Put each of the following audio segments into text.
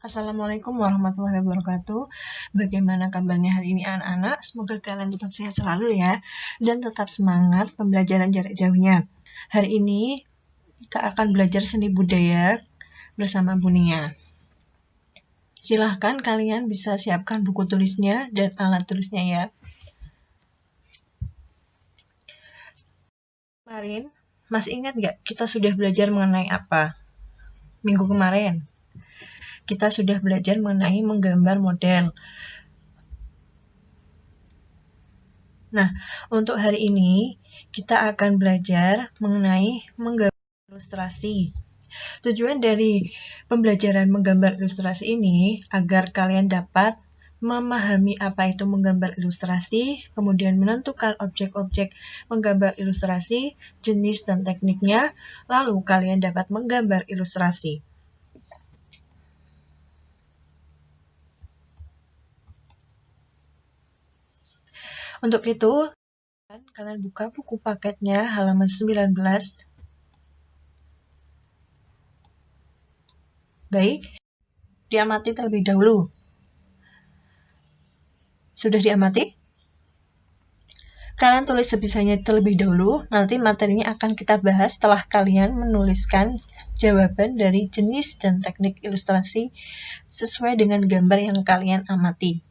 Assalamualaikum warahmatullahi wabarakatuh. Bagaimana kabarnya hari ini anak-anak? Semoga kalian tetap sehat selalu ya, dan tetap semangat pembelajaran jarak jauhnya. Hari ini kita akan belajar seni budaya bersama Bu Nia. Silahkan kalian bisa siapkan buku tulisnya dan alat tulisnya ya. Kemarin, masih ingat nggak kita sudah belajar mengenai apa? Minggu kemarin, kita sudah belajar mengenai menggambar model. Nah, untuk hari ini kita akan belajar mengenai menggambar ilustrasi. Tujuan dari pembelajaran menggambar ilustrasi ini agar kalian dapat memahami apa itu menggambar ilustrasi, kemudian menentukan objek-objek menggambar ilustrasi, jenis dan tekniknya, lalu kalian dapat menggambar ilustrasi. Untuk itu, kalian buka buku paketnya halaman 19. Baik, diamati terlebih dahulu. Sudah diamati? Kalian tulis sebisanya terlebih dahulu, nanti materinya akan kita bahas setelah kalian menuliskan jawaban dari jenis dan teknik ilustrasi sesuai dengan gambar yang kalian amati.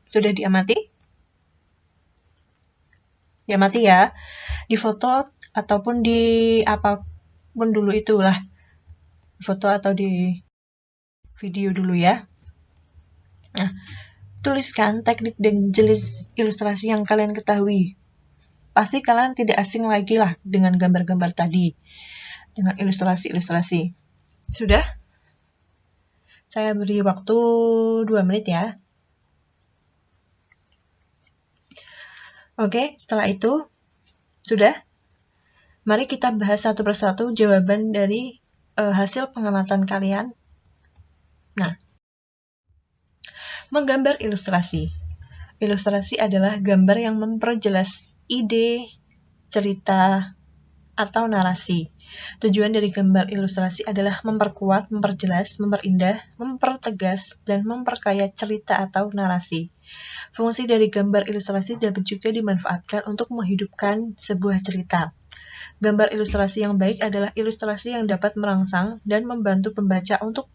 Sudah diamati? Diamati ya, di foto ataupun di apapun dulu itulah, di foto atau di video dulu ya. Nah, tuliskan teknik dan jenis ilustrasi yang kalian ketahui. Pasti kalian tidak asing lagi lah dengan gambar-gambar tadi, dengan ilustrasi-ilustrasi. Sudah? Saya beri waktu 2 menit ya. Oke, setelah itu, sudah? Mari kita bahas satu persatu jawaban dari hasil pengamatan kalian. Nah, menggambar ilustrasi. Ilustrasi adalah gambar yang memperjelas ide, cerita, atau narasi. Tujuan dari gambar ilustrasi adalah memperkuat, memperjelas, memperindah, mempertegas, dan memperkaya cerita atau narasi. Fungsi dari gambar ilustrasi dapat juga dimanfaatkan untuk menghidupkan sebuah cerita. Gambar ilustrasi yang baik adalah ilustrasi yang dapat merangsang dan membantu pembaca untuk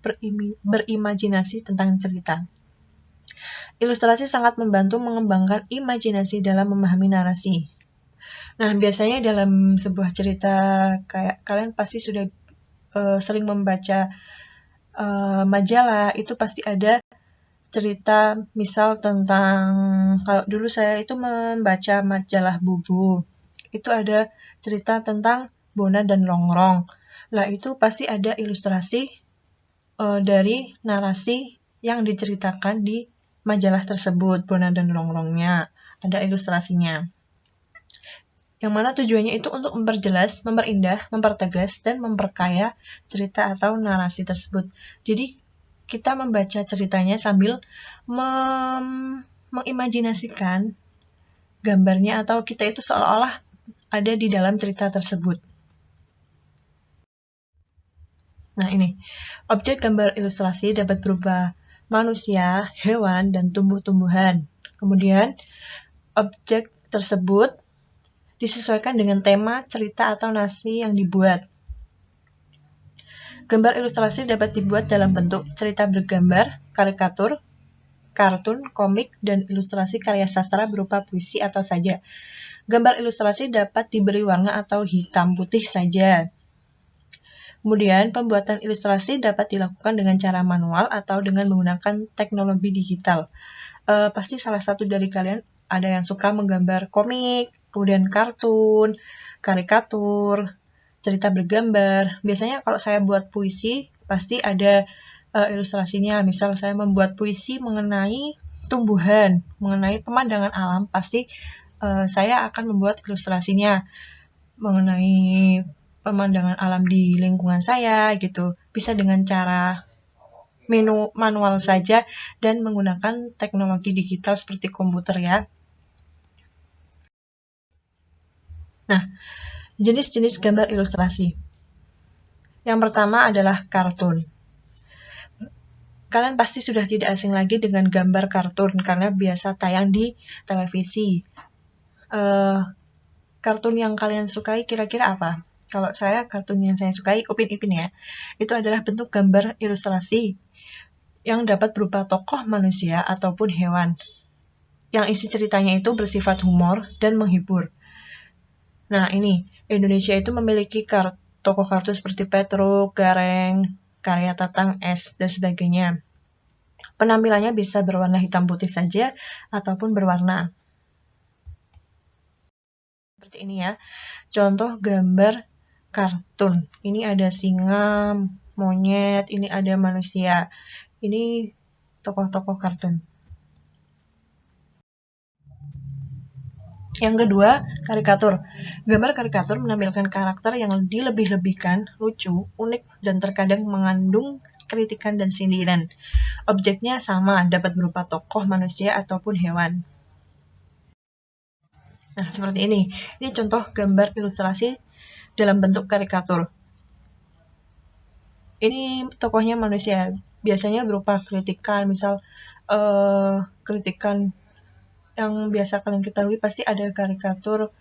berimajinasi tentang cerita. Ilustrasi sangat membantu mengembangkan imajinasi dalam memahami narasi. Nah, biasanya dalam sebuah cerita kayak kalian pasti sudah sering membaca majalah, itu pasti ada cerita misal tentang, kalau dulu saya itu membaca majalah Bubu, itu ada cerita tentang Bona dan Longrong. Nah, itu pasti ada ilustrasi dari narasi yang diceritakan di majalah tersebut, Bona dan Longrongnya, ada ilustrasinya. Yang mana tujuannya itu untuk memperjelas, memperindah, mempertegas, dan memperkaya cerita atau narasi tersebut. Jadi, kita membaca ceritanya sambil mengimajinasikan gambarnya atau kita itu seolah-olah ada di dalam cerita tersebut. Nah, ini. Objek gambar ilustrasi dapat berupa manusia, hewan, dan tumbuh-tumbuhan. Kemudian, objek tersebut disesuaikan dengan tema, cerita, atau narasi yang dibuat. Gambar ilustrasi dapat dibuat dalam bentuk cerita bergambar, karikatur, kartun, komik, dan ilustrasi karya sastra berupa puisi atau saja. Gambar ilustrasi dapat diberi warna atau hitam putih saja. Kemudian, pembuatan ilustrasi dapat dilakukan dengan cara manual atau dengan menggunakan teknologi digital. Pasti salah satu dari kalian ada yang suka menggambar komik, kemudian kartun, karikatur, cerita bergambar. Biasanya kalau saya buat puisi, pasti ada ilustrasinya. Misal saya membuat puisi mengenai tumbuhan, mengenai pemandangan alam, pasti saya akan membuat ilustrasinya mengenai pemandangan alam di lingkungan saya gitu. Bisa dengan cara manual saja dan menggunakan teknologi digital seperti komputer ya. Nah, jenis-jenis gambar ilustrasi. Yang pertama adalah kartun. Kalian pasti sudah tidak asing lagi dengan gambar kartun karena biasa tayang di televisi. Kartun yang kalian sukai kira-kira apa? Kalau saya, kartun yang saya sukai, Upin Ipin ya. Itu adalah bentuk gambar ilustrasi yang dapat berupa tokoh manusia ataupun hewan. Yang isi ceritanya itu bersifat humor dan menghibur. Nah, ini Indonesia itu memiliki tokoh kartun seperti Petruk, Gareng, Karya Tatang S, dan sebagainya. Penampilannya bisa berwarna hitam putih saja ataupun berwarna. Seperti ini ya. Contoh gambar kartun. Ini ada singa, monyet, ini ada manusia. Ini tokoh-tokoh kartun. Yang kedua, karikatur. Gambar karikatur menampilkan karakter yang dilebih-lebihkan, lucu, unik, dan terkadang mengandung kritikan dan sindiran. Objeknya sama, dapat berupa tokoh manusia ataupun hewan. Nah, seperti ini. Ini contoh gambar ilustrasi dalam bentuk karikatur. Ini tokohnya manusia. Biasanya berupa kritikan, misal kritikan yang biasa kalian ketahui pasti ada karikatur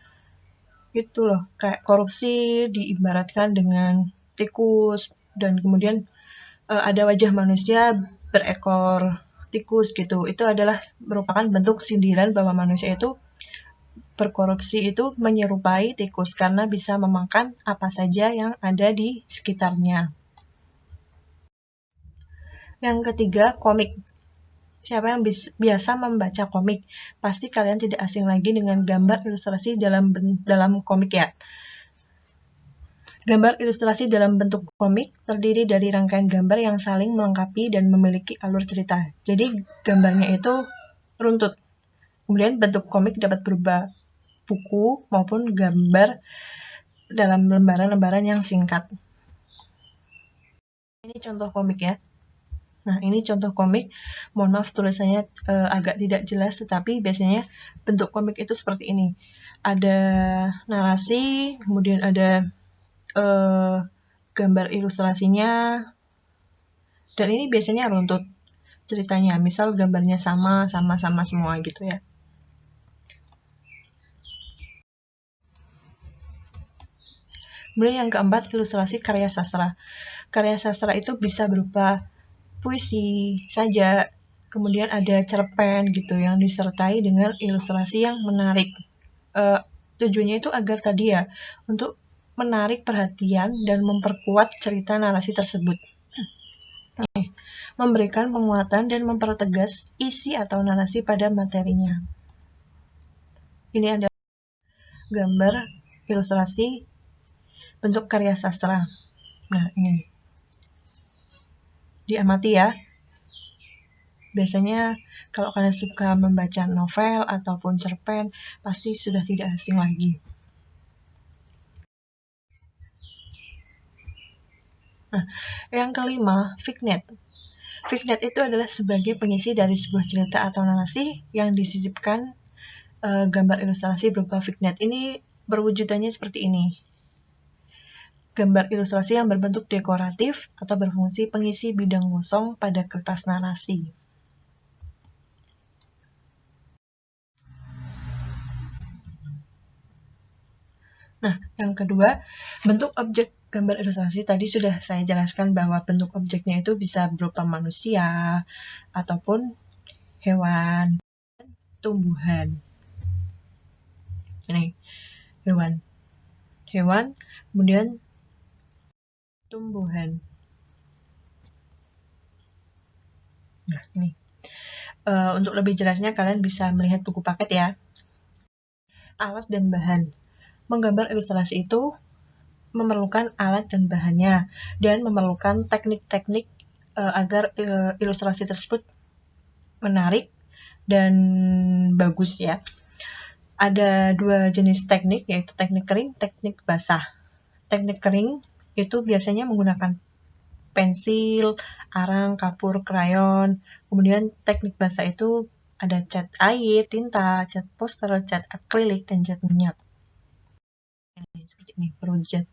gitu loh, kayak korupsi diibaratkan dengan tikus dan kemudian ada wajah manusia berekor tikus gitu. Itu adalah merupakan bentuk sindiran bahwa manusia itu berkorupsi itu menyerupai tikus karena bisa memakan apa saja yang ada di sekitarnya. Yang ketiga, komik. Siapa yang biasa membaca komik, pasti kalian tidak asing lagi dengan gambar ilustrasi dalam komik ya. Gambar ilustrasi dalam bentuk komik terdiri dari rangkaian gambar yang saling melengkapi dan memiliki alur cerita. Jadi gambarnya itu runtut. Kemudian bentuk komik dapat berupa buku maupun gambar dalam lembaran-lembaran yang singkat. Ini contoh komik ya. Nah, ini contoh komik. Mohon maaf tulisannya agak tidak jelas, tetapi biasanya bentuk komik itu seperti ini. Ada narasi, kemudian ada gambar ilustrasinya, dan ini biasanya runtut ceritanya. Misal gambarnya sama semua gitu ya. Kemudian yang keempat, ilustrasi karya sastra. Karya sastra itu bisa berupa puisi saja, kemudian ada cerpen gitu yang disertai dengan ilustrasi yang menarik. Tujuannya itu agar tadi ya, untuk menarik perhatian dan memperkuat cerita narasi tersebut. Memberikan penguatan dan mempertegas isi atau narasi pada materinya. Ini ada gambar ilustrasi bentuk karya sastra. Nah, ini diamati ya. Biasanya kalau kalian suka membaca novel ataupun cerpen, pasti sudah tidak asing lagi. Nah, yang kelima, vignette. Vignette itu adalah sebagai pengisi dari sebuah cerita atau narasi yang disisipkan gambar ilustrasi berupa vignette. Ini perwujudannya seperti ini. Gambar ilustrasi yang berbentuk dekoratif atau berfungsi pengisi bidang kosong pada kertas narasi. Nah, yang kedua, bentuk objek gambar ilustrasi tadi sudah saya jelaskan bahwa bentuk objeknya itu bisa berupa manusia ataupun hewan, tumbuhan. Ini hewan, kemudian tumbuhan. Nah, ini. Untuk lebih jelasnya kalian bisa melihat buku paket ya. Alat dan bahan. Menggambar ilustrasi itu memerlukan alat dan bahannya dan memerlukan teknik-teknik agar ilustrasi tersebut menarik dan bagus ya. Ada dua jenis teknik, yaitu teknik kering, teknik basah. Teknik kering itu biasanya menggunakan pensil, arang, kapur, krayon. Kemudian teknik basah itu ada cat air, tinta, cat poster, cat akrilik, dan cat minyak. Seperti ini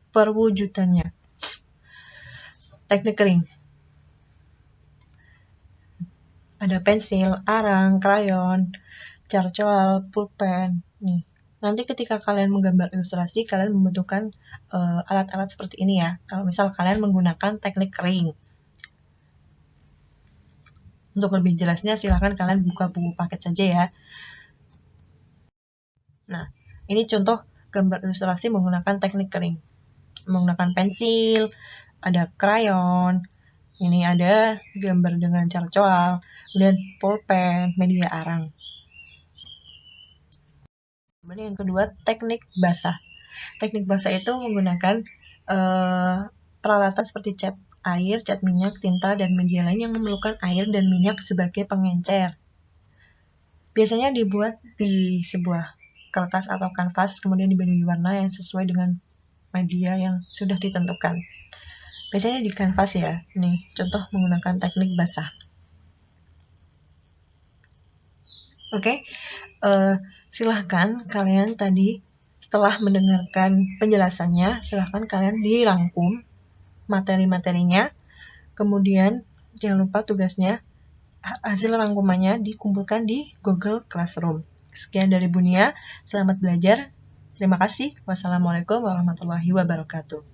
perwujudannya. Teknik kering. ada pensil, arang, krayon, charcoal, pulpen. Nih, nanti ketika kalian menggambar ilustrasi, kalian membutuhkan alat-alat seperti ini ya. Kalau misal kalian menggunakan teknik kering. Untuk lebih jelasnya silahkan kalian buka buku paket saja ya. Nah, ini contoh gambar ilustrasi menggunakan teknik kering. Menggunakan pensil, ada krayon, ini ada gambar dengan charcoal, kemudian pulpen, media arang. Kemudian yang kedua, teknik basah. Teknik basah itu menggunakan peralatan seperti cat air, cat minyak, tinta, dan media lain yang memerlukan air dan minyak sebagai pengencer. Biasanya dibuat di sebuah kertas atau kanvas, kemudian diberi warna yang sesuai dengan media yang sudah ditentukan. Biasanya di kanvas ya. Nih, contoh menggunakan teknik basah. Oke, silahkan kalian tadi setelah mendengarkan penjelasannya, silahkan kalian dirangkum materi-materinya. Kemudian jangan lupa tugasnya, hasil rangkumannya dikumpulkan di Google Classroom. Sekian dari Bunia, selamat belajar. Terima kasih. Wassalamualaikum warahmatullahi wabarakatuh.